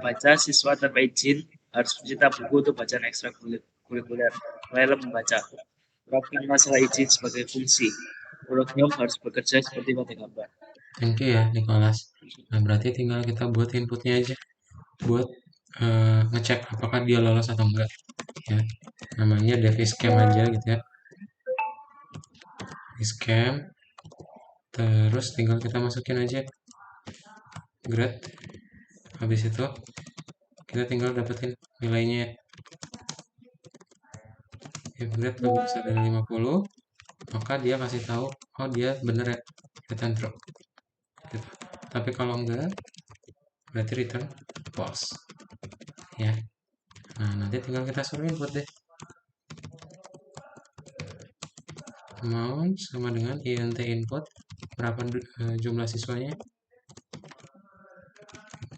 Baca, siswa tanpa izin harus mencetak buku untuk bacaan ekstrakurikuler. Mulailah membaca. Terapkan masalah izin sebagai fungsi. Program harus bekerja seperti pada gambar. Thank you ya, Nicholas. Nah, berarti tinggal kita buat inputnya aja. Buat ngecek apakah dia lolos atau enggak. Ya, namanya Deviscam aja gitu ya. Scan. Terus tinggal kita masukin aja grade. Habis itu kita tinggal dapetin nilainya ya. If grade lebih besar dari 50, maka dia kasih tahu, oh dia bener ya, return true. Gitu. Tapi kalau enggak, berarti return false. Ya. Nah, nanti tinggal kita suruh input deh. Amount sama dengan int input, berapa jumlah siswanya.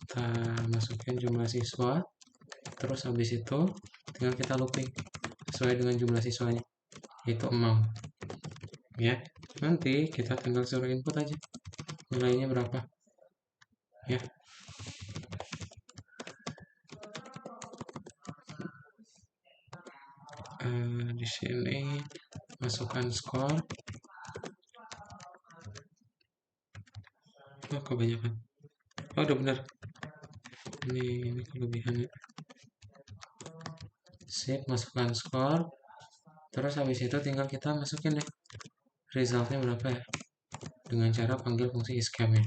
Kita masukin jumlah siswa, terus habis itu tinggal kita looping sesuai dengan jumlah siswanya, yaitu amount. Ya, nanti kita tinggal suruh input aja nilainya berapa. Ya. Di sini masukkan skor. Oh, kebanyakan. Oh, udah benar. Ini kelebihannya. Sip, masukkan skor. Terus habis itu tinggal kita masukin deh resultnya berapa ya, dengan cara panggil fungsi isCam-nya.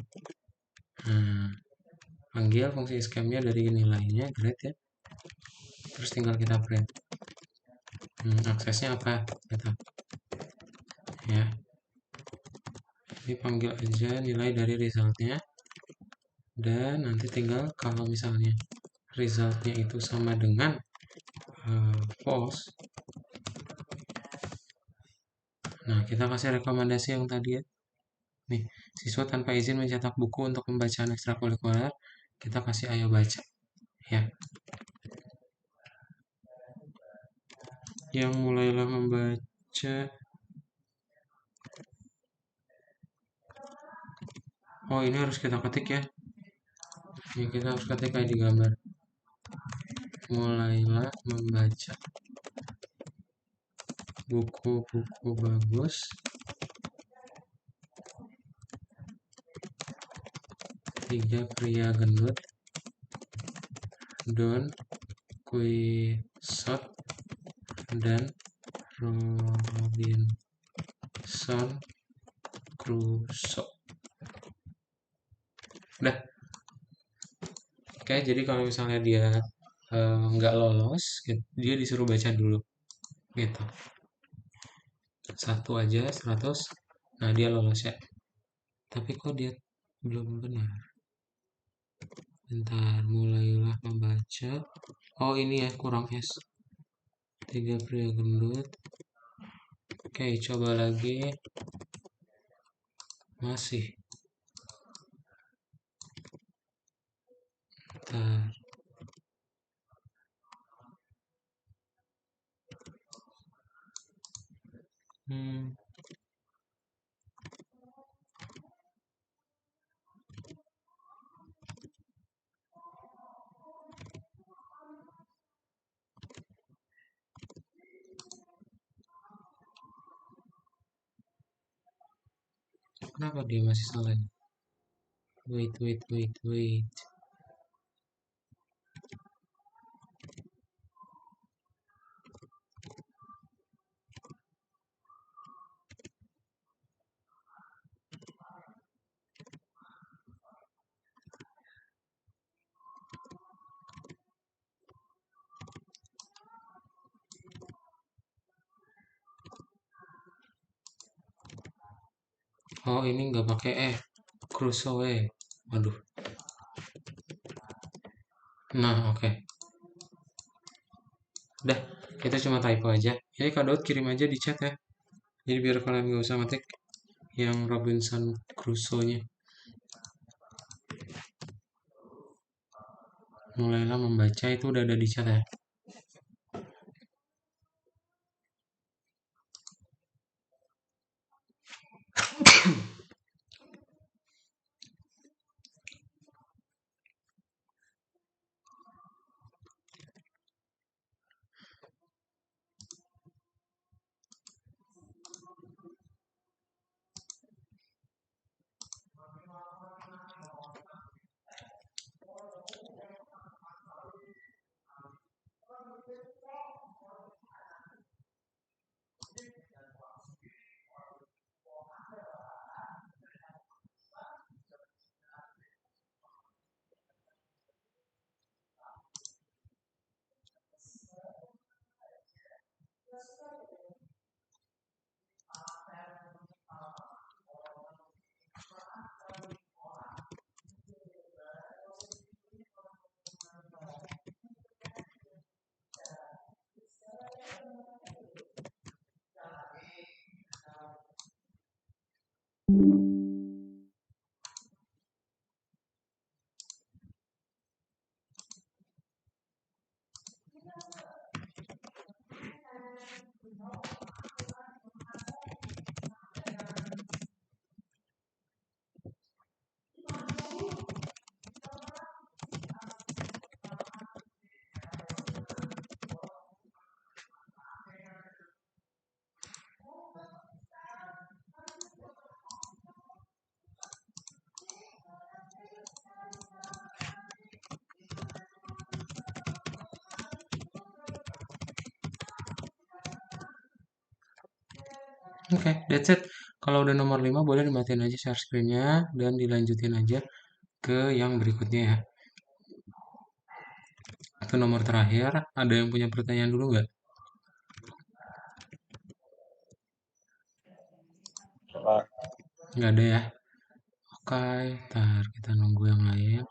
Nah, panggil fungsi isCam-nya dari nilainya grade ya. Terus tinggal kita print. Aksesnya apa gitu. Ya. Ini panggil aja nilai dari resultnya. Dan nanti tinggal kalau misalnya resultnya itu sama dengan false, nah kita kasih rekomendasi yang tadi ya. Nih, siswa tanpa izin mencetak buku untuk pembacaan ekstrakurikuler, kita kasih ayo baca. Ya. Yang mulailah membaca. Oh, ini harus kita ketik ya. Ini kita harus ketik kayak di gambar. Mulailah membaca. buku-buku bagus, tiga pria gendut, Don Quixote, dan Robinson Crusoe. Udah. Oke, jadi kalau misalnya dia nggak lolos, dia disuruh baca dulu, gitu. Satu aja 100, nah dia lolos ya. Tapi kok dia belum benar? Bentar, mulailah membaca. Oh ini ya, kurang S. Tiga pria gendut. Oke, coba lagi. Masih. Bentar. Kenapa dia masih salah? Wait. Oh ini nggak pakai Crusoe. Waduh. Nah oke. Udah, kita cuma typo aja. Ini Kak Daud kirim aja di chat ya. Jadi biar kalian nggak usah ngetik yang Robinson Crusoe-nya. Mulailah membaca itu udah ada di chat ya. Oke, that's it. Kalau udah nomor 5 boleh dimatiin aja share screen-nya dan dilanjutin aja ke yang berikutnya ya. Ke nomor terakhir, ada yang punya pertanyaan dulu nggak? Nggak ada ya? Oke, ntar kita nunggu yang lain.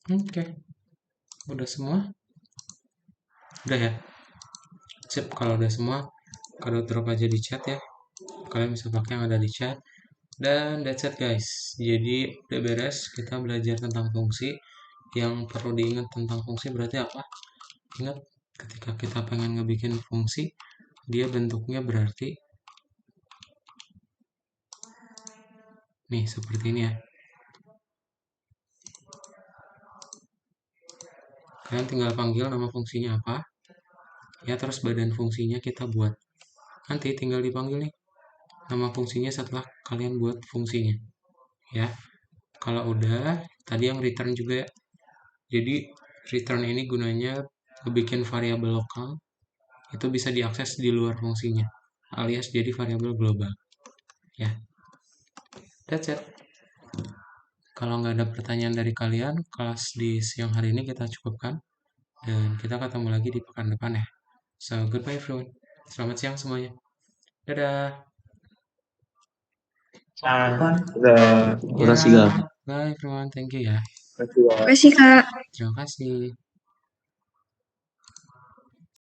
Oke. Udah semua? Udah ya? Sip, kalau udah semua, kalian drop aja di chat ya. Kalian bisa pakai yang ada di chat. Dan that's it guys. Jadi udah beres, kita belajar tentang fungsi. Yang perlu diingat tentang fungsi berarti apa? Ingat, ketika kita pengen ngebikin fungsi, dia bentuknya berarti nih seperti ini ya. Kalian tinggal panggil nama fungsinya apa, ya terus badan fungsinya kita buat. Nanti tinggal dipanggil nih nama fungsinya setelah kalian buat fungsinya. Ya, kalau udah, tadi yang return juga ya. Jadi return ini gunanya bikin variabel lokal itu bisa diakses di luar fungsinya, alias jadi variabel global. Ya, that's it. Kalau nggak ada pertanyaan dari kalian, kelas di siang hari ini kita cukupkan. Dan kita ketemu lagi di pekan depan ya. So, goodbye everyone. Selamat siang semuanya. Dadah. Terima kasih, Kak. Bye everyone. Thank you ya. Terima kasih. Terima kasih, Kak. Terima kasih.